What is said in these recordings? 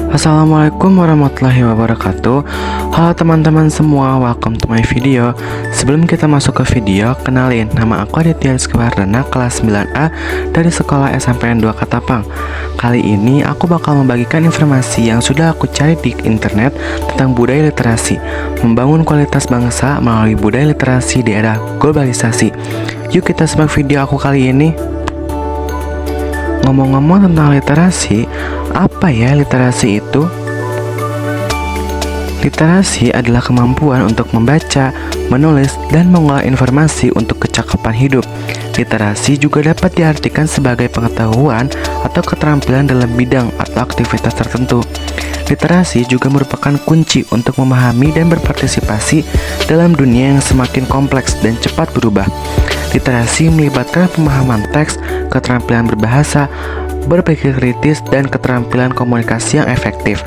Assalamualaikum warahmatullahi wabarakatuh. Halo teman-teman semua, welcome to my video. Sebelum kita masuk ke video, kenalin, nama aku Aditya Rizky Wardana, kelas 9A dari sekolah SMPN 2 Katapang. Kali ini aku bakal membagikan informasi yang sudah aku cari di internet tentang budaya literasi, membangun kualitas bangsa melalui budaya literasi di era globalisasi. Yuk kita simak video aku kali ini. Ngomong-ngomong tentang literasi, apa ya literasi itu? Literasi adalah kemampuan untuk membaca, menulis, dan mengolah informasi untuk kecakapan hidup. Literasi juga dapat diartikan sebagai pengetahuan atau keterampilan dalam bidang atau aktivitas tertentu. Literasi juga merupakan kunci untuk memahami dan berpartisipasi dalam dunia yang semakin kompleks dan cepat berubah. Literasi melibatkan pemahaman teks, keterampilan berbahasa, berpikir kritis, dan keterampilan komunikasi yang efektif.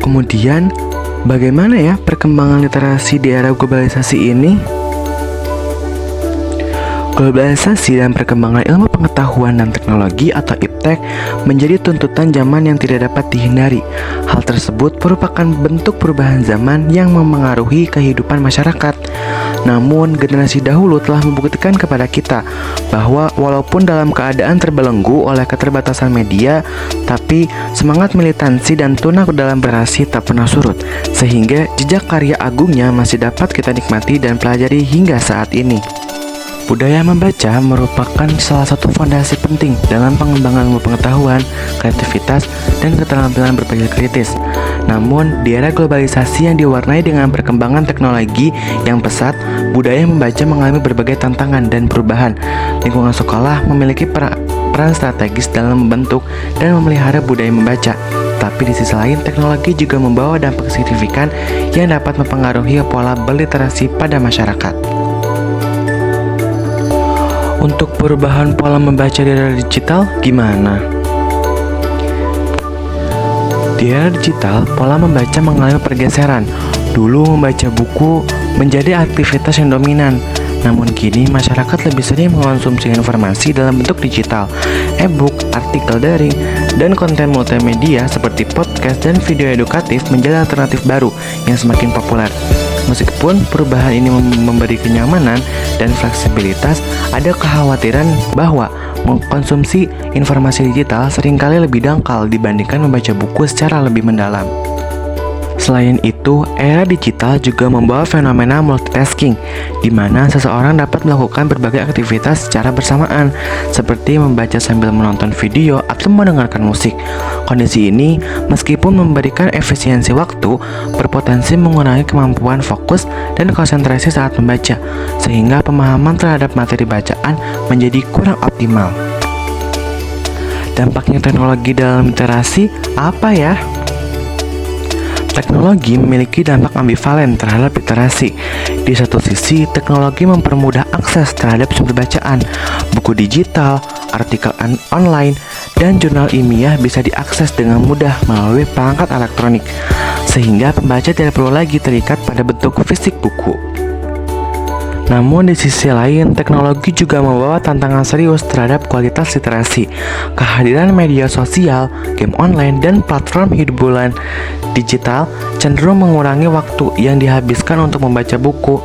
Kemudian, bagaimana ya perkembangan literasi di era globalisasi ini? Globalisasi dan perkembangan ilmu pengetahuan dan teknologi atau iptek menjadi tuntutan zaman yang tidak dapat dihindari. Hal tersebut merupakan bentuk perubahan zaman yang memengaruhi kehidupan masyarakat. Namun, generasi dahulu telah membuktikan kepada kita bahwa walaupun dalam keadaan terbelenggu oleh keterbatasan media, tapi semangat militansi dan tunak dalam berasi tak pernah surut, sehingga jejak karya agungnya masih dapat kita nikmati dan pelajari hingga saat ini. Budaya membaca merupakan salah satu fondasi penting dalam pengembangan ilmu pengetahuan, kreativitas, dan keterampilan berpikir kritis. Namun, di era globalisasi yang diwarnai dengan perkembangan teknologi yang pesat, budaya membaca mengalami berbagai tantangan dan perubahan. Lingkungan sekolah memiliki peran strategis dalam membentuk dan memelihara budaya membaca. Tapi di sisi lain, teknologi juga membawa dampak signifikan yang dapat mempengaruhi pola berliterasi pada masyarakat. Untuk perubahan pola membaca di era digital, gimana? Di era digital, pola membaca mengalami pergeseran. Dulu membaca buku menjadi aktivitas yang dominan. Namun kini masyarakat lebih sering mengonsumsi informasi dalam bentuk digital, e-book, artikel daring, dan konten multimedia seperti podcast dan video edukatif menjadi alternatif baru yang semakin populer. Meskipun perubahan ini memberi kenyamanan dan fleksibilitas, ada kekhawatiran bahwa mengkonsumsi informasi digital seringkali lebih dangkal dibandingkan membaca buku secara lebih mendalam. Selain itu, era digital juga membawa fenomena multitasking, di mana seseorang dapat melakukan berbagai aktivitas secara bersamaan, seperti membaca sambil menonton video atau mendengarkan musik. Kondisi ini, meskipun memberikan efisiensi waktu, berpotensi mengurangi kemampuan fokus dan konsentrasi saat membaca, sehingga pemahaman terhadap materi bacaan menjadi kurang optimal. Dampaknya teknologi dalam literasi apa ya? Teknologi memiliki dampak ambivalen terhadap literasi. Di satu sisi, teknologi mempermudah akses terhadap sumber bacaan. Buku digital, artikel online, dan jurnal ilmiah bisa diakses dengan mudah melalui perangkat elektronik, sehingga pembaca tidak perlu lagi terikat pada bentuk fisik buku. Namun di sisi lain, teknologi juga membawa tantangan serius terhadap kualitas literasi. Kehadiran media sosial, game online, dan platform hiburan digital cenderung mengurangi waktu yang dihabiskan untuk membaca buku.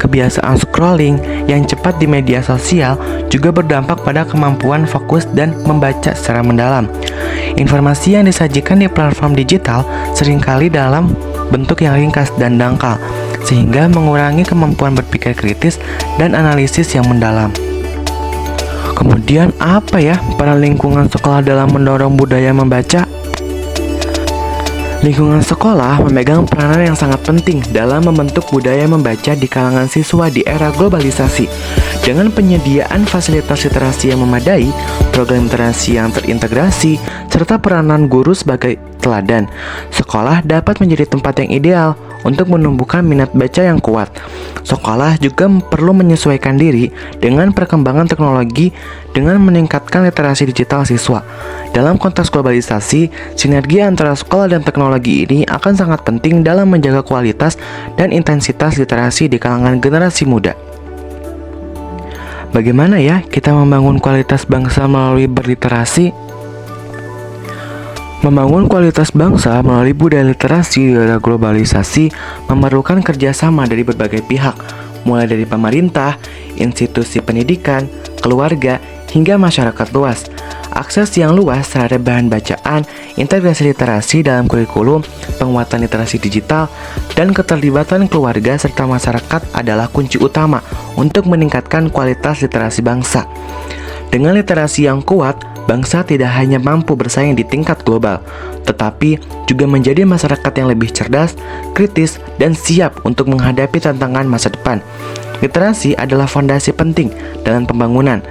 Kebiasaan scrolling yang cepat di media sosial juga berdampak pada kemampuan fokus dan membaca secara mendalam. Informasi yang disajikan di platform digital seringkali dalam bentuk yang ringkas dan dangkal, sehingga mengurangi kemampuan berpikir kritis dan analisis yang mendalam. Kemudian apa ya peran lingkungan sekolah dalam mendorong budaya membaca? Lingkungan sekolah memegang peranan yang sangat penting dalam membentuk budaya membaca di kalangan siswa di era globalisasi. Dengan penyediaan fasilitas literasi yang memadai, program literasi yang terintegrasi, serta peranan guru sebagai teladan, sekolah dapat menjadi tempat yang ideal untuk menumbuhkan minat baca yang kuat. Sekolah juga perlu menyesuaikan diri dengan perkembangan teknologi dengan meningkatkan literasi digital siswa. Dalam konteks globalisasi, sinergi antara sekolah dan teknologi ini akan sangat penting dalam menjaga kualitas dan intensitas literasi di kalangan generasi muda. Bagaimana ya kita membangun kualitas bangsa melalui berliterasi? Membangun kualitas bangsa melalui budaya literasi di era globalisasi memerlukan kerjasama dari berbagai pihak, mulai dari pemerintah, institusi pendidikan, keluarga, hingga masyarakat luas. Akses yang luas terhadap bahan bacaan, integrasi literasi dalam kurikulum, penguatan literasi digital, dan keterlibatan keluarga serta masyarakat adalah kunci utama untuk meningkatkan kualitas literasi bangsa. Dengan literasi yang kuat, bangsa tidak hanya mampu bersaing di tingkat global, tetapi juga menjadi masyarakat yang lebih cerdas, kritis, dan siap untuk menghadapi tantangan masa depan. Literasi adalah fondasi penting dalam pembangunan,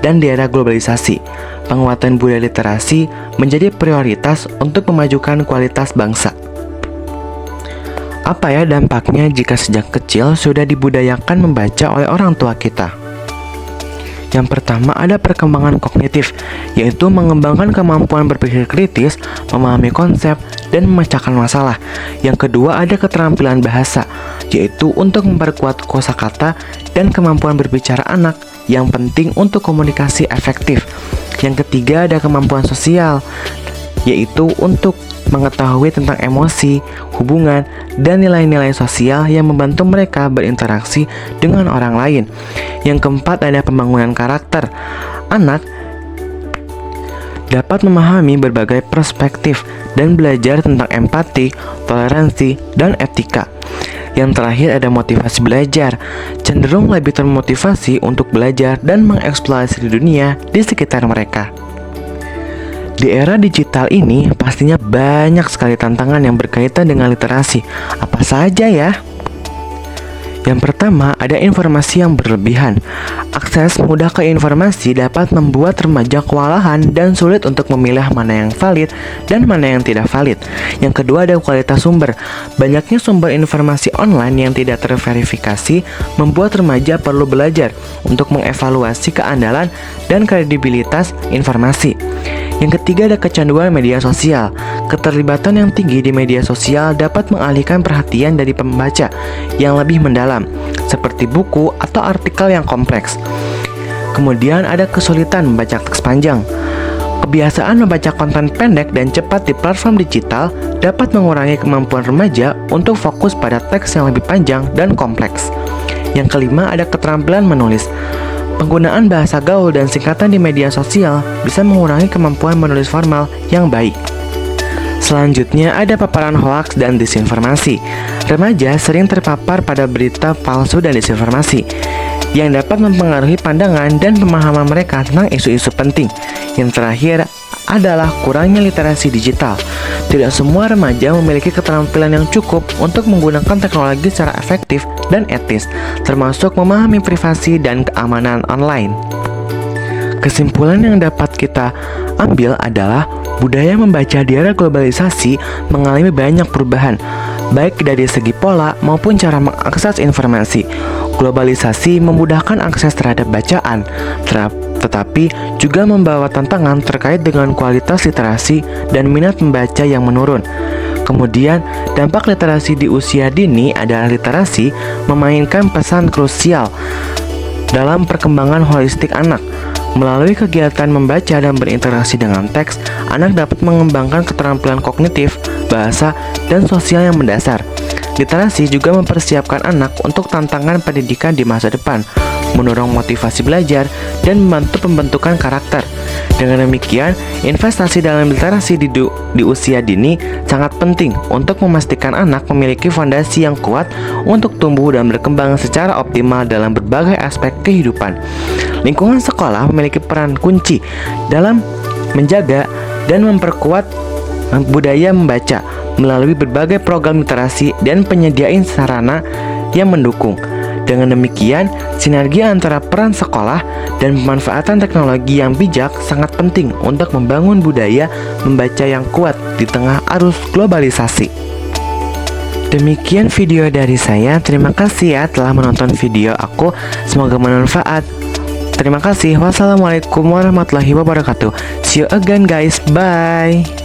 dan di era globalisasi, penguatan budaya literasi menjadi prioritas untuk memajukan kualitas bangsa. Apa ya dampaknya jika sejak kecil sudah dibudayakan membaca oleh orang tua kita? Yang pertama ada perkembangan kognitif, yaitu mengembangkan kemampuan berpikir kritis, memahami konsep, dan memecahkan masalah. Yang kedua ada keterampilan bahasa, yaitu untuk memperkuat kosakata dan kemampuan berbicara anak yang penting untuk komunikasi efektif. Yang ketiga ada kemampuan sosial, yaitu untuk mengetahui tentang emosi, hubungan, dan nilai-nilai sosial yang membantu mereka berinteraksi dengan orang lain. Yang keempat ada pembangunan karakter. Anak dapat memahami berbagai perspektif dan belajar tentang empati, toleransi, dan etika. Yang terakhir ada motivasi belajar, cenderung lebih termotivasi untuk belajar dan mengeksplorasi dunia di sekitar mereka. Di era digital ini pastinya banyak sekali tantangan yang berkaitan dengan literasi. Apa saja ya? Yang pertama, ada informasi yang berlebihan. Akses mudah ke informasi dapat membuat remaja kewalahan dan sulit untuk memilah mana yang valid dan mana yang tidak valid. Yang kedua, ada kualitas sumber. Banyaknya sumber informasi online yang tidak terverifikasi membuat remaja perlu belajar untuk mengevaluasi keandalan dan kredibilitas informasi. Yang ketiga ada kecanduan media sosial. Keterlibatan yang tinggi di media sosial dapat mengalihkan perhatian dari pembaca yang lebih mendalam, seperti buku atau artikel yang kompleks. Kemudian ada kesulitan membaca teks panjang. Kebiasaan membaca konten pendek dan cepat di platform digital dapat mengurangi kemampuan remaja untuk fokus pada teks yang lebih panjang dan kompleks. Yang kelima ada keterampilan menulis. Penggunaan bahasa gaul dan singkatan di media sosial bisa mengurangi kemampuan menulis formal yang baik. Selanjutnya ada paparan hoaks dan disinformasi. Remaja sering terpapar pada berita palsu dan disinformasi yang dapat mempengaruhi pandangan dan pemahaman mereka tentang isu-isu penting. Yang terakhir adalah kurangnya literasi digital. Tidak semua remaja memiliki keterampilan yang cukup untuk menggunakan teknologi secara efektif dan etis, termasuk memahami privasi dan keamanan online. Kesimpulan yang dapat kita ambil adalah budaya membaca di era globalisasi mengalami banyak perubahan, baik dari segi pola maupun cara mengakses informasi. Globalisasi memudahkan akses terhadap bacaan, tetapi juga membawa tantangan terkait dengan kualitas literasi dan minat membaca yang menurun. Kemudian, dampak literasi di usia dini adalah literasi memainkan pesan krusial dalam perkembangan holistik anak. Melalui kegiatan membaca dan berinteraksi dengan teks, anak dapat mengembangkan keterampilan kognitif, bahasa, dan sosial yang mendasar. Literasi juga mempersiapkan anak untuk tantangan pendidikan di masa depan, mendorong motivasi belajar, dan membantu pembentukan karakter. Dengan demikian, investasi dalam literasi di usia dini sangat penting untuk memastikan anak memiliki fondasi yang kuat untuk tumbuh dan berkembang secara optimal dalam berbagai aspek kehidupan. Lingkungan sekolah memiliki peran kunci dalam menjaga dan memperkuat budaya membaca melalui berbagai program literasi dan penyediaan sarana yang mendukung. Dengan demikian, sinergi antara peran sekolah dan pemanfaatan teknologi yang bijak sangat penting untuk membangun budaya membaca yang kuat di tengah arus globalisasi. Demikian video dari saya. Terima kasih ya telah menonton video aku. Semoga bermanfaat. Terima kasih. Wassalamualaikum warahmatullahi wabarakatuh. See you again guys. Bye.